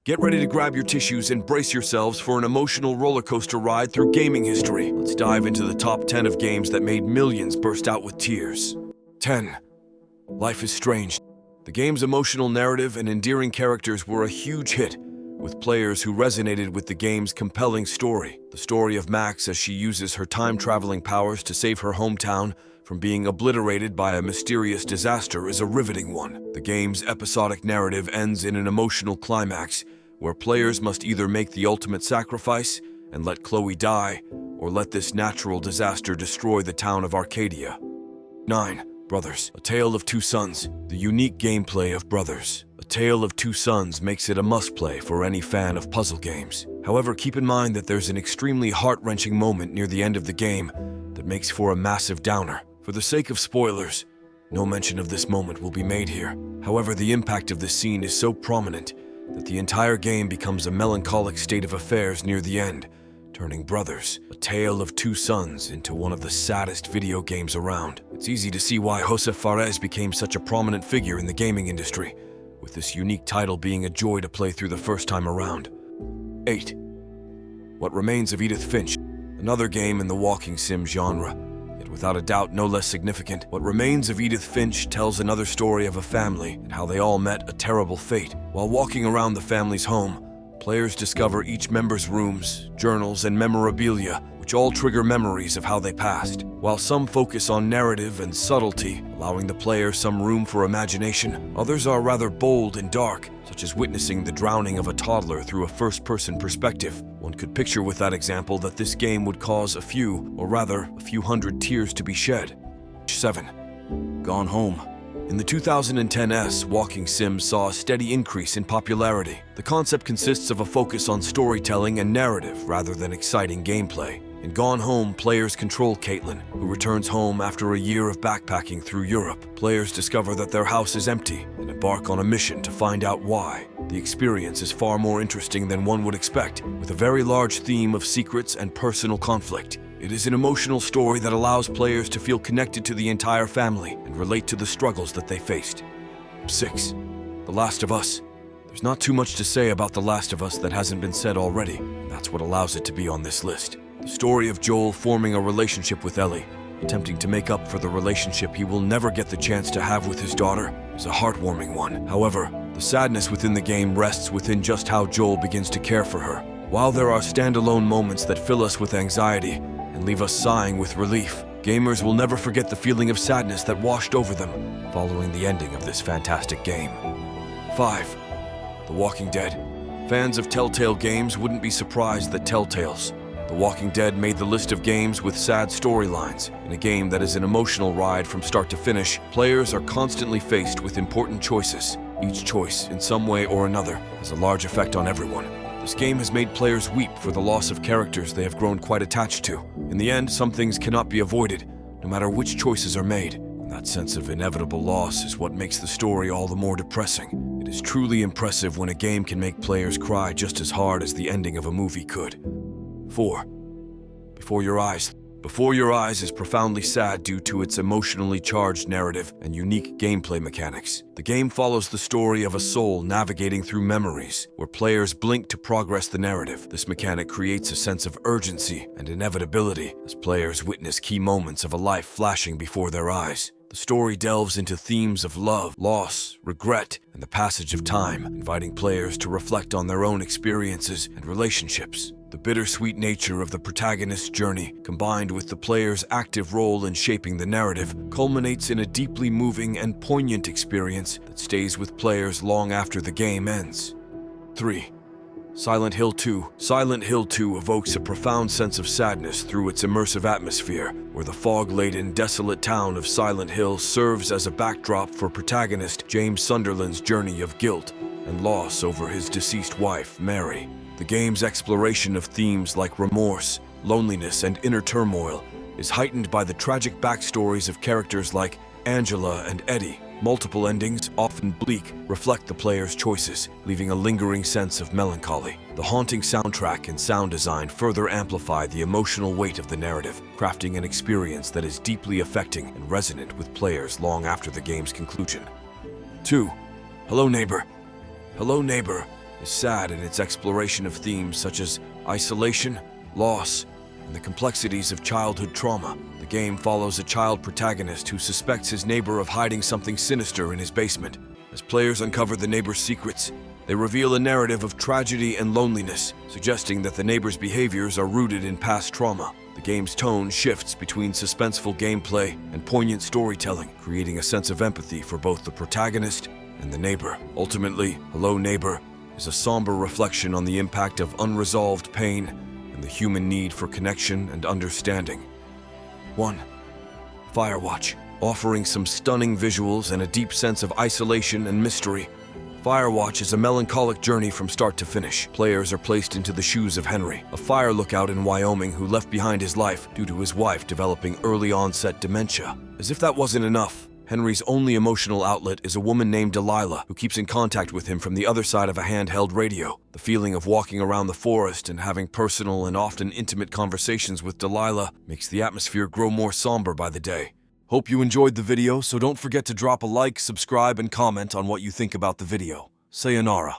Get ready to grab your tissues and brace yourselves for an emotional roller coaster ride through gaming history. Let's dive into the top 10 of games that made millions burst out with tears. 10. Life is Strange. The game's emotional narrative and endearing characters were a huge hit, with players who resonated with the game's compelling story. The story of Max as she uses her time-traveling powers to save her hometown from being obliterated by a mysterious disaster is a riveting one. The game's episodic narrative ends in an emotional climax, where players must either make the ultimate sacrifice and let Chloe die, or let this natural disaster destroy the town of Arcadia. 9. Brothers, A Tale of Two Sons. The unique gameplay of Brothers, A Tale of Two Sons makes it a must-play for any fan of puzzle games. However, keep in mind that there's an extremely heart-wrenching moment near the end of the game that makes for a massive downer. For the sake of spoilers, no mention of this moment will be made here. However, the impact of this scene is so prominent that the entire game becomes a melancholic state of affairs near the end, turning Brothers, A Tale of Two Sons into one of the saddest video games around. It's easy to see why Josef Fares became such a prominent figure in the gaming industry, with this unique title being a joy to play through the first time around. 8. What Remains of Edith Finch. Another game in the walking sim genre, yet without a doubt no less significant. What Remains of Edith Finch tells another story of a family and how they all met a terrible fate. While walking around the family's home, players discover each member's rooms, journals, and memorabilia, which all trigger memories of how they passed. While some focus on narrative and subtlety, allowing the player some room for imagination, others are rather bold and dark, such as witnessing the drowning of a toddler through a first-person perspective. One could picture with that example that this game would cause a few hundred tears to be shed. 7. Gone Home. In the 2010s, walking sims saw a steady increase in popularity. The concept consists of a focus on storytelling and narrative rather than exciting gameplay. In Gone Home, players control Caitlin, who returns home after a year of backpacking through Europe. Players discover that their house is empty and embark on a mission to find out why. The experience is far more interesting than one would expect, with a very large theme of secrets and personal conflict. It is an emotional story that allows players to feel connected to the entire family and relate to the struggles that they faced. 6. The Last of Us. There's not too much to say about The Last of Us that hasn't been said already, and that's what allows it to be on this list. The story of Joel forming a relationship with Ellie, attempting to make up for the relationship he will never get the chance to have with his daughter, is a heartwarming one. However, the sadness within the game rests within just how Joel begins to care for her. While there are standalone moments that fill us with anxiety and leave us sighing with relief, gamers will never forget the feeling of sadness that washed over them following the ending of this fantastic game. 5. The Walking Dead. Fans of Telltale games wouldn't be surprised that Telltale's The Walking Dead made the list of games with sad storylines. In a game that is an emotional ride from start to finish, players are constantly faced with important choices. Each choice, in some way or another, has a large effect on everyone. This game has made players weep for the loss of characters they have grown quite attached to. In the end, some things cannot be avoided, no matter which choices are made. And that sense of inevitable loss is what makes the story all the more depressing. It is truly impressive when a game can make players cry just as hard as the ending of a movie could. 4. Before Your Eyes. Before Your Eyes is profoundly sad due to its emotionally charged narrative and unique gameplay mechanics. The game follows the story of a soul navigating through memories, where players blink to progress the narrative. This mechanic creates a sense of urgency and inevitability as players witness key moments of a life flashing before their eyes. The story delves into themes of love, loss, regret, and the passage of time, inviting players to reflect on their own experiences and relationships. The bittersweet nature of the protagonist's journey, combined with the player's active role in shaping the narrative, culminates in a deeply moving and poignant experience that stays with players long after the game ends. 3. Silent Hill 2. Silent Hill 2 evokes a profound sense of sadness through its immersive atmosphere, where the fog-laden, desolate town of Silent Hill serves as a backdrop for protagonist James Sunderland's journey of guilt and loss over his deceased wife, Mary. The game's exploration of themes like remorse, loneliness, and inner turmoil is heightened by the tragic backstories of characters like Angela and Eddie. Multiple endings, often bleak, reflect the player's choices, leaving a lingering sense of melancholy. The haunting soundtrack and sound design further amplify the emotional weight of the narrative, crafting an experience that is deeply affecting and resonant with players long after the game's conclusion. 2. Hello Neighbor. Hello Neighbor is sad in its exploration of themes such as isolation, loss, and the complexities of childhood trauma. The game follows a child protagonist who suspects his neighbor of hiding something sinister in his basement. As players uncover the neighbor's secrets, they reveal a narrative of tragedy and loneliness, suggesting that the neighbor's behaviors are rooted in past trauma. The game's tone shifts between suspenseful gameplay and poignant storytelling, creating a sense of empathy for both the protagonist and the neighbor. Ultimately, Hello Neighbor is a somber reflection on the impact of unresolved pain and the human need for connection and understanding. 1. Firewatch. Offering some stunning visuals and a deep sense of isolation and mystery, Firewatch is a melancholic journey from start to finish. Players are placed into the shoes of Henry, a fire lookout in Wyoming who left behind his life due to his wife developing early-onset dementia. As if that wasn't enough, Henry's only emotional outlet is a woman named Delilah who keeps in contact with him from the other side of a handheld radio. The feeling of walking around the forest and having personal and often intimate conversations with Delilah makes the atmosphere grow more somber by the day. Hope you enjoyed the video, so don't forget to drop a like, subscribe, and comment on what you think about the video. Sayonara.